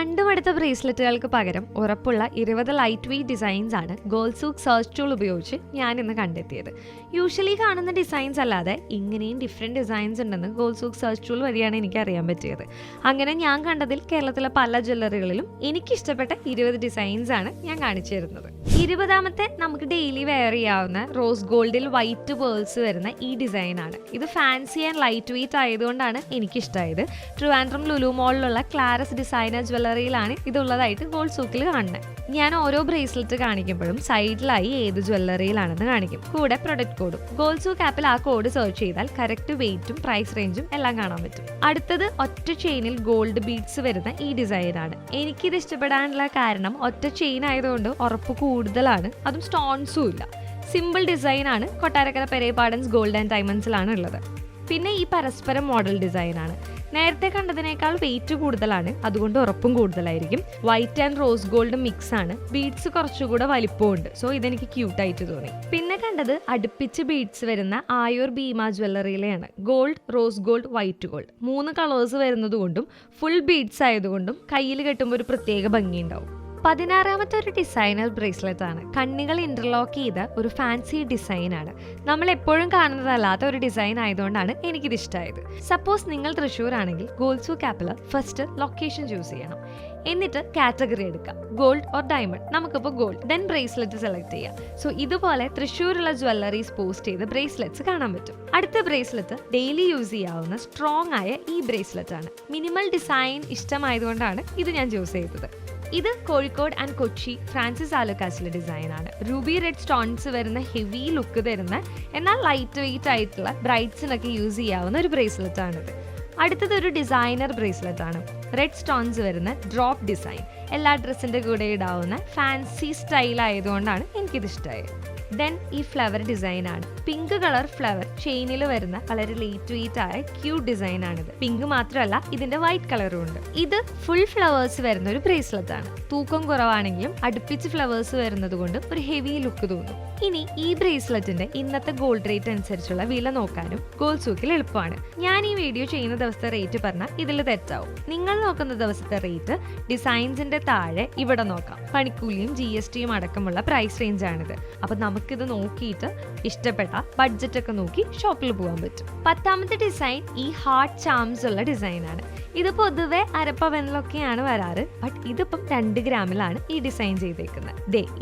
കണ്ടുമടുത്ത ബ്രേസ്ലെറ്റുകൾക്ക് പകരം ഉറപ്പുള്ള 20 light weight designs ആണ് ഗോൾസൂക്ക് സെർച്ച് ടൂൾ ഉപയോഗിച്ച് ഞാൻ ഇന്ന് കണ്ടെത്തിയത്. യൂഷ്വലി കാണുന്ന ഡിസൈൻസ് അല്ലാതെ ഇങ്ങനെയും ഡിഫറെൻറ്റ് ഡിസൈൻസ് ഉണ്ടെന്ന് ഗോൾസൂക്ക് സെർച്ച് ടൂൾ വഴിയാണ് എനിക്ക് അറിയാൻ പറ്റിയത്. അങ്ങനെ ഞാൻ കണ്ടതിൽ കേരളത്തിലെ പല ജ്വല്ലറികളിലും എനിക്കിഷ്ടപ്പെട്ട 20 ഡിസൈൻസ് ആണ് ഞാൻ കാണിച്ചു തരുന്നത്. 20ാമത്തെ നമുക്ക് ഡെയിലി വെയർ ചെയ്യാവുന്ന റോസ് ഗോൾഡിൽ വൈറ്റ് പേൾസ് വരുന്ന ഈ ഡിസൈനാണ്. ഇത് ഫാൻസി ആൻഡ് ലൈറ്റ് വെയ്റ്റ് ആയതുകൊണ്ടാണ് എനിക്കിഷ്ടമായത്. ട്രിവാൻഡ്രം ലുലു മോളിലുള്ള ക്ലാരസ് ഡിസൈനർ ജ്വല്ലറിയിലാണ് ഇതുള്ളതായിട്ട് ഗോൾസൂക്കിൽ കാണുന്നത്. ഞാൻ ഓരോ ബ്രേസ്ലെറ്റ് കാണിക്കുമ്പോഴും സൈഡിലായി ഏത് ജ്വല്ലറിയിലാണെന്ന് കാണിക്കും, കൂടെ പ്രൊഡക്റ്റ് കോഡും. ഗോൾസൂക്ക് ആപ്പിൽ ആ കോഡ് സെർച്ച് ചെയ്താൽ കറക്റ്റ് വെയ്റ്റും പ്രൈസ് റേഞ്ചും എല്ലാം കാണാൻ പറ്റും. അടുത്തത് ഒറ്റ ചെയിനിൽ ഗോൾഡ് ബീഡ്സ് വരുന്ന ഈ ഡിസൈനാണ്. എനിക്കിത് ഇഷ്ടപ്പെടാനുള്ള കാരണം ഒറ്റ ചെയിൻ ആയതുകൊണ്ട് ഉറപ്പ് കൂടുതലാണ്, അതും സ്റ്റോൺസും ഇല്ല. സിമ്പിൾ ഡിസൈനാണ്. കൊട്ടാരക്കര പെരേപാടൻസ് ഗോൾഡ് ആൻഡ് ഡയമണ്ട്സിലാണ് ഉള്ളത്. പിന്നെ ഈ പരസ്പരം മോഡൽ ഡിസൈനാണ്. നേരത്തെ കണ്ടതിനേക്കാൾ വെയിറ്റ് കൂടുതലാണ്, അതുകൊണ്ട് ഉറപ്പും കൂടുതലായിരിക്കും. White and rose gold mix ആണ്. ബീഡ്സ് കുറച്ചുകൂടെ വലിപ്പമുണ്ട്, സോ ഇതെനിക്ക് ക്യൂട്ടായിട്ട് തോന്നി. പിന്നെ കണ്ടത് അടുപ്പിച്ച് ബീഡ്സ് വരുന്ന ആയൂർ ഭീമ ജ്വല്ലറിയിലെയാണ്. Gold, rose gold, white gold 3 colours വരുന്നത് കൊണ്ടും ഫുൾ ബീഡ്സ് ആയതുകൊണ്ടും കയ്യിൽ കെട്ടുമ്പോൾ ഒരു പ്രത്യേക ഭംഗിയുണ്ടാവും. 16ാമത്തെ ഒരു ഡിസൈനർ ബ്രേസ്ലെറ്റ് ആണ്. കണ്ണികൾ ഇന്റർലോക്ക് ചെയ്ത ഒരു ഫാൻസി ഡിസൈനാണ്. നമ്മൾ എപ്പോഴും കാണുന്നതല്ലാത്ത ഒരു ഡിസൈൻ ആയതുകൊണ്ടാണ് എനിക്കിത് ഇഷ്ടമായത്. സപ്പോസ് നിങ്ങൾ തൃശ്ശൂർ ആണെങ്കിൽ ഗോൾസൂക്ക് ആപ്പിൽ ഫസ്റ്റ് ലൊക്കേഷൻ ചൂസ് ചെയ്യണം. എന്നിട്ട് കാറ്റഗറി എടുക്കാം, ഗോൾഡ് ഓർ ഡയമണ്ട്. നമുക്കിപ്പോൾ ഗോൾഡ്, ദെൻ ബ്രേസ്ലെറ്റ് സെലക്ട് ചെയ്യാം. സോ ഇതുപോലെ തൃശ്ശൂരുള്ള ജ്വല്ലറീസ് പോസ്റ്റ് ചെയ്ത് ബ്രേസ്ലെറ്റ്സ് കാണാൻ പറ്റും. അടുത്ത ബ്രേസ്ലെറ്റ് ഡെയിലി യൂസ് ചെയ്യാവുന്ന സ്ട്രോങ് ആയ ഈ ബ്രേസ്ലെറ്റ് ആണ്. മിനിമൽ ഡിസൈൻ ഇഷ്ടമായതുകൊണ്ടാണ് ഇത് ഞാൻ ചൂസ് ചെയ്തത്. ഇത് കോഴിക്കോട് ആൻഡ് കൊച്ചി ഫ്രാൻസിസ് ആലുക്കാസിലെ ഡിസൈനാണ്. റൂബി റെഡ് സ്റ്റോൺസ് വരുന്ന ഹെവി ലുക്ക് തരുന്ന എന്നാൽ ലൈറ്റ് വെയിറ്റ് ആയിട്ടുള്ള ബ്രൈഡ്സിനൊക്കെ യൂസ് ചെയ്യാവുന്ന ഒരു ബ്രേസ്ലെറ്റ് ആണിത്. അടുത്തത് ഒരു ഡിസൈനർ ബ്രേസ്ലെറ്റ് ആണ്. റെഡ് സ്റ്റോൺസ് വരുന്ന ഡ്രോപ്പ് ഡിസൈൻ. എല്ലാ ഡ്രസ്സിൻ്റെ കൂടെ ഇടാവുന്ന ഫാൻസി സ്റ്റൈൽ ആയതുകൊണ്ടാണ് എനിക്കിത് ഇഷ്ടമായത്. ദെൻ ഈ ഫ്ലവർ ഡിസൈൻ ആണ്. പിങ്ക് കളർ ഫ്ലവർ ചെയിനിൽ വരുന്ന വളരെ ലൈറ്റ് വെയിറ്റ് ആയ ക്യൂട്ട് ഡിസൈൻ ആണിത്. പിങ്ക് മാത്രമല്ല, ഇതിന്റെ വൈറ്റ് കളറും ഉണ്ട്. ഇത് ഫുൾ ഫ്ലവേഴ്സ് വരുന്ന ഒരു ബ്രേസ്ലെറ്റ് ആണ്. തൂക്കം കുറവാണെങ്കിലും അടുപ്പിച്ച് ഫ്ലവേഴ്സ് വരുന്നത് കൊണ്ട് ഒരു ഹെവി ലുക്ക് തോന്നും. ഇനി ഈ ബ്രേസ്ലെറ്റിന്റെ ഇന്നത്തെ ഗോൾഡ് റേറ്റ് അനുസരിച്ചുള്ള വില നോക്കാനും ഗോൾസൂക്കിൽ എളുപ്പമാണ്. ഞാൻ ഈ വീഡിയോ ചെയ്യുന്ന ദിവസത്തെ റേറ്റ് പറഞ്ഞാൽ ഇതിൽ തെറ്റാവും. നിങ്ങൾ നോക്കുന്ന ദിവസത്തെ റേറ്റ് ഡിസൈൻസിന്റെ താഴെ ഇവിടെ നോക്കാം. പണിക്കൂലിയും GSTയും അടക്കമുള്ള പ്രൈസ് റേഞ്ച് ആണിത്. അപ്പൊ നമുക്കിത് നോക്കിയിട്ട് ഇഷ്ടപ്പെട്ട ബഡ്ജറ്റ് ഒക്കെ നോക്കി ഷോപ്പിൽ പോകാൻ പറ്റും. 10ാമത്തെ ഡിസൈൻ ഈ ഹാർട്ട് ചാംസ് ഉള്ള ഡിസൈനാണ്. ഇത് പൊതുവെ അരപ്പവനിലൊക്കെയാണ് വരാറ്, ബട്ട് ഇതിപ്പം 2 ഗ്രാമിലാണ് ഈ ഡിസൈൻ ചെയ്തേക്കുന്നത്.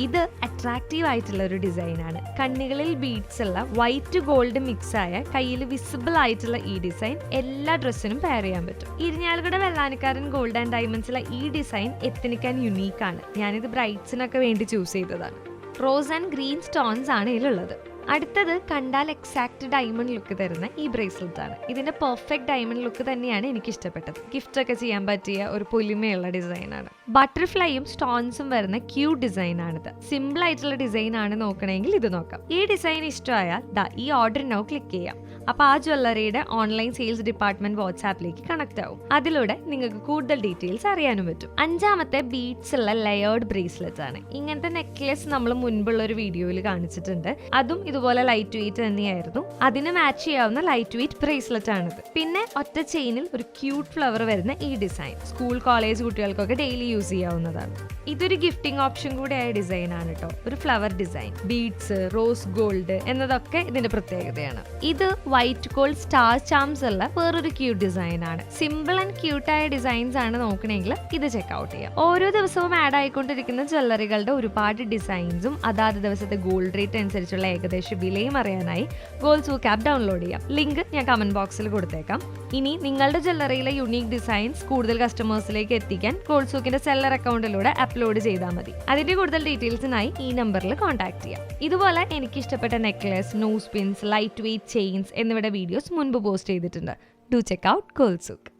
ഇത് അട്രാക്റ്റീവ് ആയിട്ടുള്ള ഒരു ഡിസൈനാണ്. കണ്ണുകളിൽ ബീഡ്സ് ഉള്ള വൈറ്റ് ഗോൾഡ് മിക്സ് ആയ കയ്യിൽ വിസിബിൾ ആയിട്ടുള്ള ഈ ഡിസൈൻ എല്ലാ ഡ്രസ്സിനും പെയർ ചെയ്യാൻ പറ്റും. ഇരിഞ്ഞാലക്കുട വെള്ളാനിക്കാരൻ ഗോൾഡ് ആൻഡ് ഡയമണ്ട്സിലെ ഈ ഡിസൈൻ എത്തനിക്കാൻ യുണീക്ക് ആണ്. ഞാനിത് ബ്രൈഡ്സിനൊക്കെ വേണ്ടി ചൂസ് ചെയ്തതാണ്. റോസ് ആൻഡ് ഗ്രീൻ സ്റ്റോൺസ് ആണ് ഇതിലുള്ളത്. അടുത്തത് കണ്ടാൽ എക്സാക്ട് ഡയമണ്ട് ലുക്ക് തരുന്ന ഈ ബ്രേസ്ലെറ്റ് ആണ്. ഇതിന്റെ പെർഫെക്റ്റ് ഡയമണ്ട് ലുക്ക് തന്നെയാണ് എനിക്ക് ഇഷ്ടപ്പെട്ടത്. ഗിഫ്റ്റ് ഒക്കെ ചെയ്യാൻ പറ്റിയ ഒരു പൊലിമയുള്ള ഡിസൈനാണ്. ബട്ടർഫ്ലൈയും സ്റ്റോൺസും വരുന്ന ക്യൂട്ട് ഡിസൈൻ ആണിത്. സിമ്പിൾ ആയിട്ടുള്ള ഡിസൈൻ ആണ് നോക്കണമെങ്കിൽ ഇത് നോക്കാം. ഈ ഡിസൈൻ ഇഷ്ടമായാൽ ഈ ഓർഡർ നൗ ക്ലിക്ക് ചെയ്യാം. അപ്പോൾ ആ ജ്വല്ലറിയുടെ ഓൺലൈൻ സെയിൽസ് ഡിപ്പാർട്ട്മെന്റ് വാട്സാപ്പിലേക്ക് കണക്ട് ആവും. അതിലൂടെ നിങ്ങൾക്ക് കൂടുതൽ ഡീറ്റെയിൽസ് അറിയാനും പറ്റും. 5ാമത്തെ ബീഡ്സ് ഉള്ള ലെയേർഡ് ബ്രേസ്ലെറ്റ് ആണ്. ഇങ്ങനത്തെ നെക്ലെസ് നമ്മൾ മുൻപുള്ള ഒരു വീഡിയോയിൽ കാണിച്ചിട്ടുണ്ട്. അതും ഇതുപോലെ ലൈറ്റ് വെയിറ്റ് തന്നെയായിരുന്നു. അതിന് മാച്ച് ചെയ്യാവുന്ന ലൈറ്റ് വെയിറ്റ് ബ്രേസ്ലെറ്റ് ആണിത്. പിന്നെ ഒറ്റ ചെയിനിൽ ഒരു ക്യൂട്ട് ഫ്ലവർ വരുന്ന ഈ ഡിസൈൻ സ്കൂൾ കോളേജ് കുട്ടികൾക്കൊക്കെ ഡെയിലി യൂസ് ചെയ്യാവുന്നതാണ്. ഇതൊരു ഗിഫ്റ്റിംഗ് ഓപ്ഷൻ കൂടെ ആയ ഡിസൈൻ ആണ് കേട്ടോ. ഒരു flower design, beads, rose gold എന്നതൊക്കെ ഇതിന്റെ പ്രത്യേകതയാണ്. ഇത് വൈറ്റ് ഗോൾഡ് സ്റ്റാർ ചാംസ് ഉള്ള വേറൊരു ക്യൂട്ട് ഡിസൈൻ ആണ്. സിമ്പിൾ ആൻഡ് ക്യൂട്ടായ ഡിസൈൻസ് ആണ് നോക്കണമെങ്കിൽ ഇത് ചെക്ക്ഔട്ട് ചെയ്യാം. ഓരോ ദിവസവും ആഡ് ആയിക്കൊണ്ടിരിക്കുന്ന ജ്വല്ലറികളുടെ ഒരുപാട് ഡിസൈൻസും അതാത് ദിവസത്തെ ഗോൾഡ് റേറ്റ് അനുസരിച്ചുള്ള ഏകദേശം വിലയും അറിയാനായി ഗോൾസൂക്ക് ആപ്പ് ഡൗൺലോഡ് ചെയ്യാം. ലിങ്ക് ഞാൻ കമന്റ് ബോക്സിൽ കൊടുത്തേക്കാം. ഇനി നിങ്ങളുടെ ജ്വല്ലറിയിലെ യുണീക് ഡിസൈൻസ് കൂടുതൽ കസ്റ്റമേഴ്സിലേക്ക് എത്തിക്കാൻ ഗോൾസൂക്കിന്റെ സെല്ലർ അക്കൗണ്ടിലൂടെ അപ്ലോഡ് ചെയ്താൽ മതി. അതിന്റെ കൂടുതൽ ഡീറ്റെയിൽസിനായി ഈ നമ്പറിൽ കോൺടാക്ട് ചെയ്യാം. ഇതുപോലെ എനിക്ക് ഇഷ്ടപ്പെട്ട necklace, nose pins, light weight chains എന്നിവയുടെ വീഡിയോസ് മുൻപ് പോസ്റ്റ് ചെയ്തിട്ടുണ്ട്. Do check out ഗോൾസൂക്ക്.